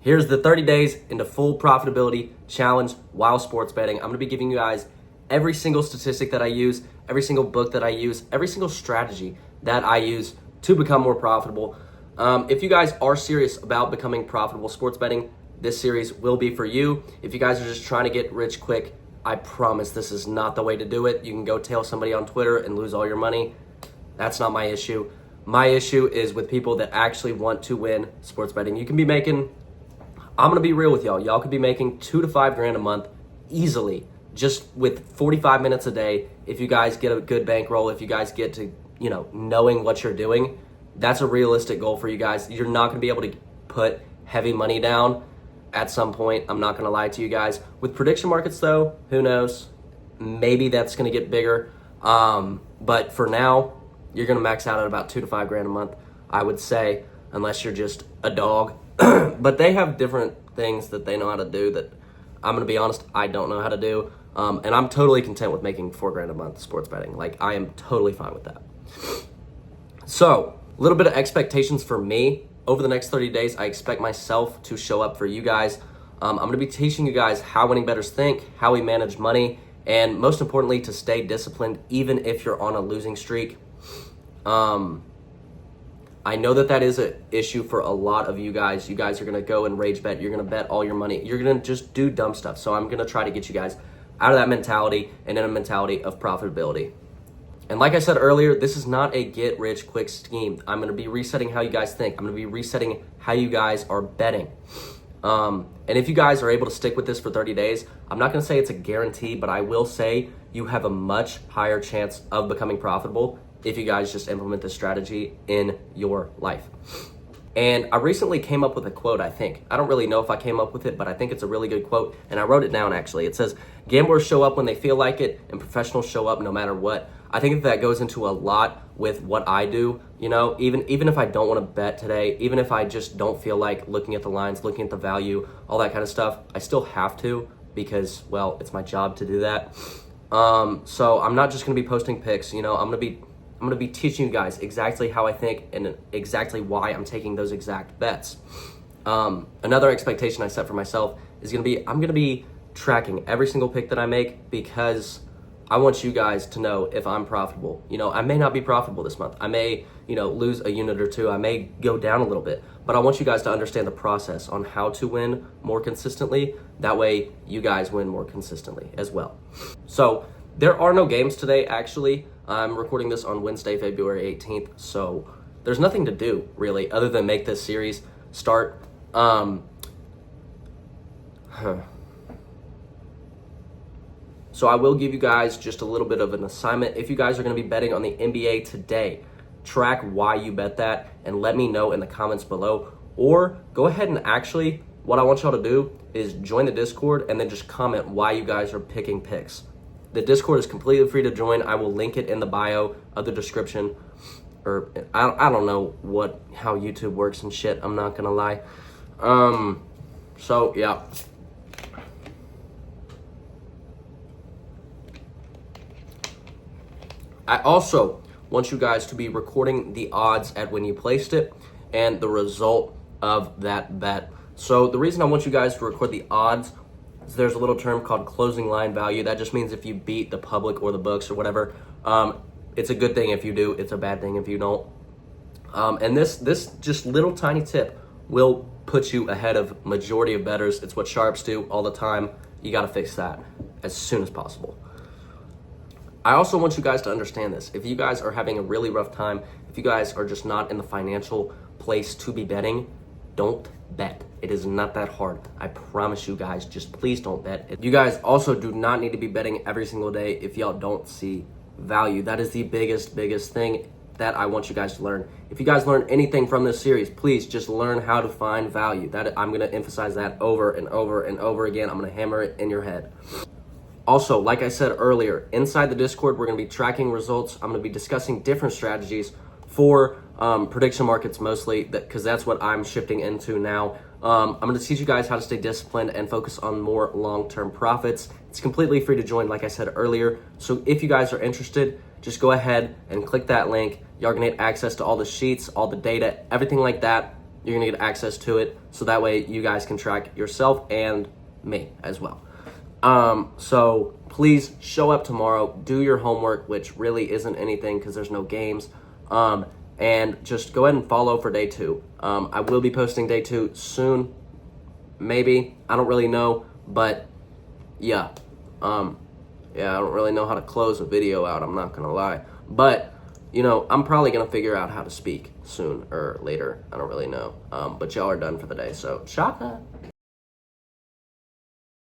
Here's the 30 days into full profitability challenge while sports betting. I'm going to be giving you guys every single statistic that I use, every single book that I use, every single strategy that I use to become more profitable. If you guys are serious about becoming profitable sports betting, this series will be for you. If you guys are just trying to get rich quick, I promise this is not the way to do it. You can go tell somebody on Twitter and lose all your money. That's not my issue. My issue is with people that actually want to win sports betting. You can be making, I'm going to be real with y'all. Y'all could be making $2 to $5 grand a month easily, just with 45 minutes a day. If you guys get a good bankroll, if you guys get to, knowing what you're doing, that's a realistic goal for you guys. You're not going to be able to put heavy money down at some point. I'm not going to lie to you guys. With prediction markets though, who knows? Maybe that's going to get bigger. But for now, you're going to max out at about $2 to $5 grand a month, I would say, unless you're just a dog. But they have different things that they know how to do that, I'm going to be honest, I don't know how to do. And I'm totally content with making $4 grand a month sports betting. Like, I am totally fine with that. So, a little bit of expectations for me. Over the next 30 days, I expect myself to show up for you guys. I'm going to be teaching you guys how winning bettors think, how we manage money, and most importantly, to stay disciplined even if you're on a losing streak. I know that is an issue for a lot of you guys. You guys are going to go and rage bet. You're going to bet all your money. You're going to just do dumb stuff. So I'm going to try to get you guys out of that mentality and in a mentality of profitability. And like I said earlier, this is not a get rich quick scheme. I'm going to be resetting how you guys think. I'm going to be resetting how you guys are betting. And if you guys are able to stick with this for 30 days, I'm not going to say it's a guarantee, but I will say you have a much higher chance of becoming profitable if you guys just implement this strategy in your life. And I recently came up with a quote, I think. I don't really know if I came up with it, but I think it's a really good quote. And I wrote it down, actually. It says, gamblers show up when they feel like it, and professionals show up no matter what. I think that goes into a lot with what I do. Even if I don't want to bet today, even if I just don't feel like looking at the lines, looking at the value, all that kind of stuff, I still have to because, well, it's my job to do that. So I'm not just going to be posting picks. I'm going to be teaching you guys exactly how I think and exactly why I'm taking those exact bets. Another expectation I set for myself is I'm going to be tracking every single pick that I make because I want you guys to know if I'm profitable. I may not be profitable this month. I may, lose a unit or two. I may go down a little bit, but I want you guys to understand the process on how to win more consistently. That way you guys win more consistently as well. So there are no games today, actually. I'm recording this on Wednesday, February 18th. So there's nothing to do really other than make this series start. So I will give you guys just a little bit of an assignment. If you guys are going to be betting on the NBA today, track why you bet that and let me know in the comments below. Or go ahead and actually, what I want y'all to do is join the Discord and then just comment why you guys are picking picks. The Discord is completely free to join. I will link it in the bio of the description. Or I don't know how YouTube works and shit. I'm not going to lie. So, yeah. I also want you guys to be recording the odds at when you placed it and the result of that bet. So the reason I want you guys to record the odds is there's a little term called closing line value. That just means if you beat the public or the books or whatever. It's a good thing if you do. It's a bad thing if you don't. And this just little tiny tip will put you ahead of majority of bettors. It's what sharps do all the time. You got to fix that as soon as possible. I also want you guys to understand this. If you guys are having a really rough time, if you guys are just not in the financial place to be betting, don't bet. It is not that hard. I promise you guys, just please don't bet. You guys also do not need to be betting every single day if y'all don't see value. That is the biggest thing that I want you guys to learn. If you guys learn anything from this series, please just learn how to find value. I'm going to emphasize that over and over and over again. I'm going to hammer it in your head. Also, like I said earlier, inside the Discord, we're going to be tracking results. I'm going to be discussing different strategies for prediction markets mostly, because that's what I'm shifting into now. I'm going to teach you guys how to stay disciplined and focus on more long-term profits. It's completely free to join, like I said earlier. So if you guys are interested, just go ahead and click that link. Y'all are going to get access to all the sheets, all the data, everything like that. you're going to get access to it. So that way you guys can track yourself and me as well. So please show up tomorrow, do your homework, which really isn't anything because there's no games. And just go ahead and follow for day 2. I will be posting day 2 soon. Maybe. I don't really know. But yeah. I don't really know how to close a video out. I'm not going to lie. But, I'm probably going to figure out how to speak soon or later. I don't really know. But y'all are done for the day. So, shaka.